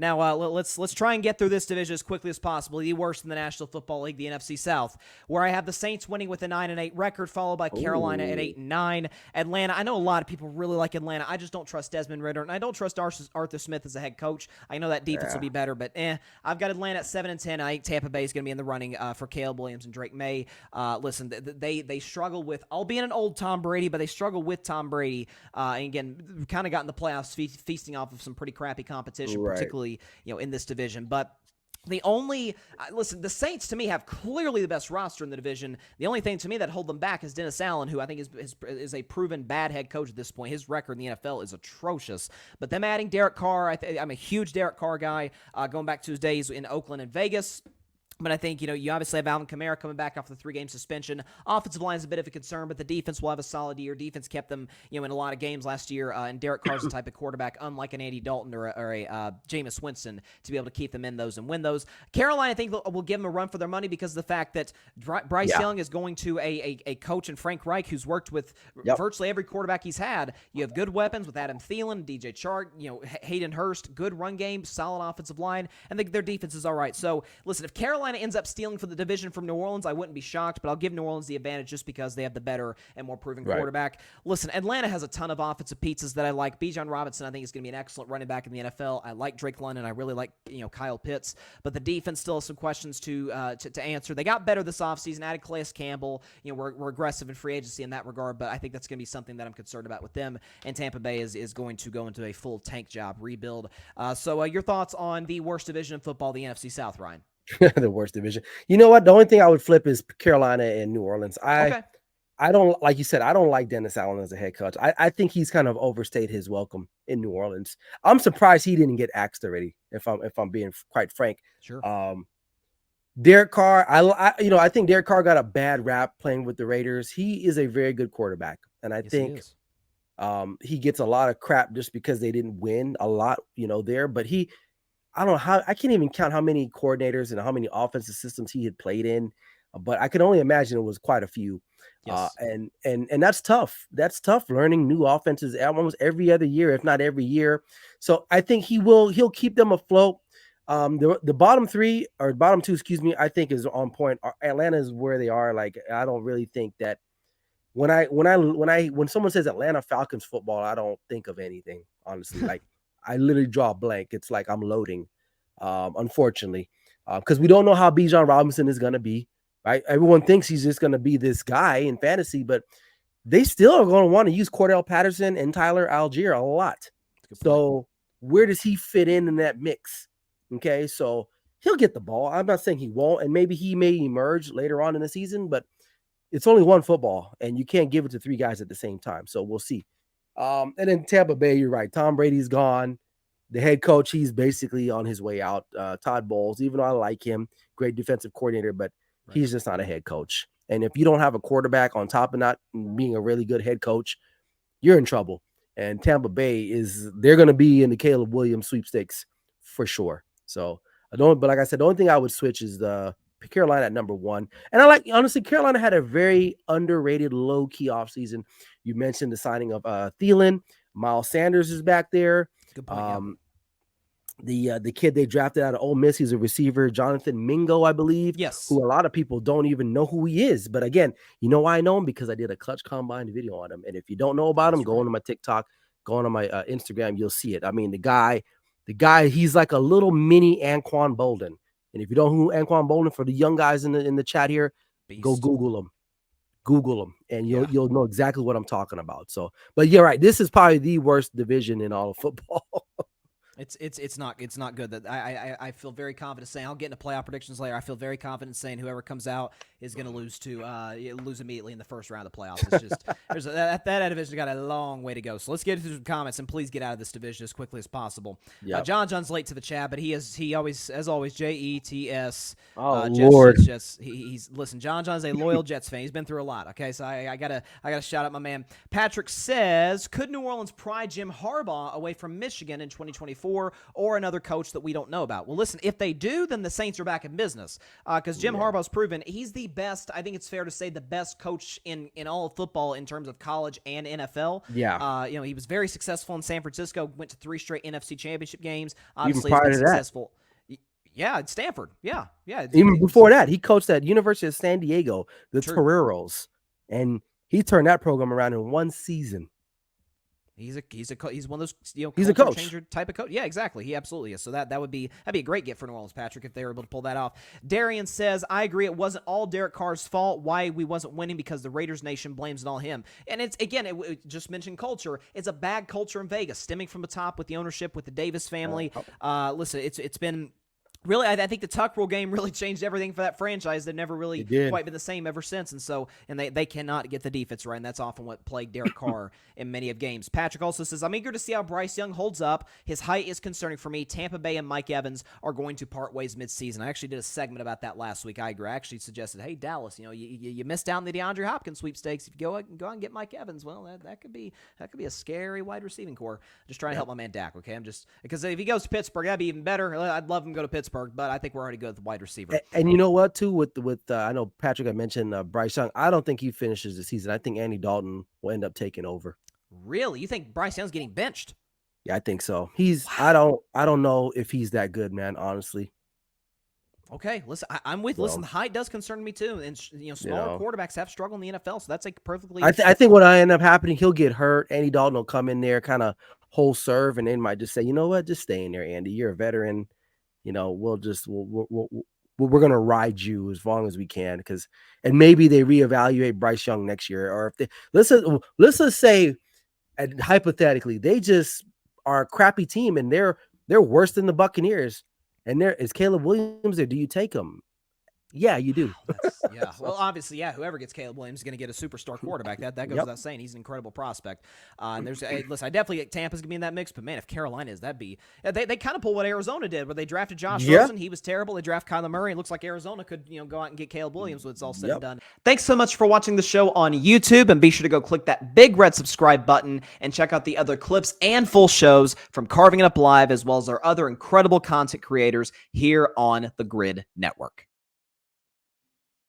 Now, let's try and get through this division as quickly as possible. The worst in the National Football League, the NFC South, where I have the Saints winning with a 9-8 record, followed by Carolina at 8-9. Atlanta, I know a lot of people really like Atlanta. I just don't trust Desmond Ridder, and I don't trust Arthur Smith as a head coach. I know that defense will be better, but I've got Atlanta at 7-10. I think Tampa Bay is going to be in the running for Caleb Williams and Drake May. Listen, they struggle with, albeit an old Tom Brady, but they struggle with Tom Brady. And again, kind of got in the playoffs feasting off of some pretty crappy competition, particularly in this division. But the Saints to me have clearly the best roster in the division. The only thing to me that hold them back is Dennis Allen, who I think is a proven bad head coach at this point. His record in the NFL is atrocious. But them adding Derek Carr, I'm a huge Derek Carr guy, going back to his days in Oakland and Vegas. But I think, you obviously have Alvin Kamara coming back off the 3-game suspension. Offensive line is a bit of a concern, but the defense will have a solid year. Defense kept them, in a lot of games last year. And Derek Carr's the type of quarterback, unlike an Andy Dalton or a Jameis Winston, to be able to keep them in those and win those. Carolina, I think, will give them a run for their money because of the fact that Bryce Young is going to a coach in Frank Reich who's worked with virtually every quarterback he's had. You have good weapons with Adam Thielen, DJ Chark, Hayden Hurst, good run game, solid offensive line, and their defense is all right. So, listen, if Carolina ends up stealing for the division from New Orleans, I wouldn't be shocked, but I'll give New Orleans the advantage just because they have the better and more proven quarterback. Listen, Atlanta has a ton of offensive pizzas that I like. Bijan Robinson, I think, is going to be an excellent running back in the NFL. I like Drake London. I really like, Kyle Pitts, but the defense still has some questions to answer. They got better this offseason, added Calais Campbell. We're aggressive in free agency in that regard, but I think that's going to be something that I'm concerned about with them, and Tampa Bay is going to go into a full tank job rebuild. So your thoughts on the worst division of football, the NFC South, Ryan? The worst division. You know what? The only thing I would flip is Carolina and New Orleans. I don't, like you said, I don't like Dennis Allen as a head coach. I think he's kind of overstayed his welcome in New Orleans. I'm surprised he didn't get axed already, if I'm being quite frank. Sure. Derek Carr, I think Derek Carr got a bad rap playing with the Raiders. He is a very good quarterback, and I think he gets a lot of crap just because they didn't win a lot, there. But I don't know how, I can't even count how many coordinators and how many offensive systems he had played in, but I can only imagine it was quite a few. Yes. And that's tough. That's tough learning new offenses almost every other year, if not every year. So I think he'll keep them afloat. The bottom three or bottom two, I think is on point. Atlanta is where they are. Like, I don't really think that when someone says Atlanta Falcons football, I don't think of anything, honestly. Like, I literally draw a blank. It's like I'm loading, unfortunately, because we don't know how Bijan Robinson is going to be, right? Everyone thinks he's just going to be this guy in fantasy, but they still are going to want to use Cordell Patterson and Tyler Algier a lot. So where does he fit in that mix? Okay, so he'll get the ball. I'm not saying he won't, and maybe he may emerge later on in the season, but it's only one football, and you can't give it to three guys at the same time. So we'll see. And then Tampa Bay, you're right. Tom Brady's gone. The head coach, he's basically on his way out. Todd Bowles, even though I like him, great defensive coordinator, but he's just not a head coach. And if you don't have a quarterback on top of not being a really good head coach, you're in trouble. And Tampa Bay they're going to be in the Caleb Williams sweepstakes for sure. So but like I said, the only thing I would switch is the Carolina at number one. And honestly, Carolina had a very underrated low-key offseason. You mentioned the signing of Thielen. Miles Sanders is back there. Good point. The kid they drafted out of Ole Miss, he's a receiver, Jonathan Mingo, I believe. Yes. Who a lot of people don't even know who he is. But again, you know why I know him? Because I did a Clutch Combine video on him. And if you don't know about him, go on to my TikTok, go on to my Instagram, you'll see it. I mean, the guy, he's like a little mini Anquan Bolden. And if you don't know who Anquan Bolden, for the young guys in the chat here, go Google him, and you'll know exactly what I'm talking about. So, but you're right. This is probably the worst division in all of football. It's not good. That I feel very confident saying, I'll get into playoff predictions later. I feel very confident saying whoever comes out is going to lose immediately in the first round of the playoffs. It's just that division got a long way to go. So let's get into some comments and please get out of this division as quickly as possible. Yep. John's late to the chat, but he always, as always, Jets. Oh Lord, listen. John's a loyal Jets fan. He's been through a lot. Okay, so I gotta shout out my man. Patrick says, could New Orleans pry Jim Harbaugh away from Michigan in 2024? Or another coach that we don't know about? Well, listen, if they do, then the Saints are back in business because Jim Harbaugh's proven he's the best. I think it's fair to say the best coach in all of football in terms of college and NFL. Yeah. He was very successful in San Francisco. Went to 3 straight NFC Championship games. Even Obviously, has prior been to that. successful. Yeah, at Stanford. Yeah. Even before that, he coached at University of San Diego, the True. Toreros, and he turned that program around in 1 season. He's one of those he's a coach changer type of coach. Yeah, exactly. He absolutely is. So that'd be a great get for New Orleans, Patrick, if they were able to pull that off. Darian says, I agree. It wasn't all Derek Carr's fault. Why we wasn't winning because the Raiders Nation blames it all him. And it's again, it just mentioned culture. It's a bad culture in Vegas, stemming from the top with the ownership, with the Davis family. Listen, it's been. Really, I think the Tuck Rule game really changed everything for that franchise. They've never really quite been the same ever since. And they cannot get the defense right, and that's often what plagued Derek Carr in many of games. Patrick also says, I'm eager to see how Bryce Young holds up. His height is concerning for me. Tampa Bay and Mike Evans are going to part ways midseason. I actually did a segment about that last week. I agree. I actually suggested, hey, Dallas, you missed out on the DeAndre Hopkins sweepstakes. If you go out and get Mike Evans, well, that could be a scary wide receiving core. Just trying to help my man Dak, okay? Because if he goes to Pittsburgh, that'd be even better. I'd love him to go to Pittsburgh, but I think we're already good with the wide receiver. And you know what, too, with I know Patrick had mentioned Bryce Young. I don't think he finishes the season. I think Andy Dalton will end up taking over. Really? You think Bryce Young's getting benched? Yeah, I think so. Wow. I don't know if he's that good, man, honestly. Okay, listen, I'm with. Listen, the height does concern me too, and smaller quarterbacks have struggled in the NFL, so that's like perfectly. I think what I end up happening, he'll get hurt. Andy Dalton will come in there, kind of whole serve, and then might just say, you know what, just stay in there, Andy. You're a veteran. We're gonna ride you as long as we can, and maybe they reevaluate Bryce Young next year, or if they let's just say, and hypothetically, they just are a crappy team and they're worse than the Buccaneers, and there is Caleb Williams there. Do you take him? Yeah, you do. Yeah. Well, obviously, yeah. Whoever gets Caleb Williams is going to get a superstar quarterback. That goes without saying. He's an incredible prospect. And listen, I definitely think Tampa's going to be in that mix. But man, if Carolina is, that'd be. They kind of pull what Arizona did, where they drafted Josh Rosen. He was terrible. They draft Kyler Murray. It looks like Arizona could go out and get Caleb Williams when it's all said and done. Thanks so much for watching the show on YouTube, and be sure to go click that big red subscribe button and check out the other clips and full shows from Carving It Up Live, as well as our other incredible content creators here on the Grid Network.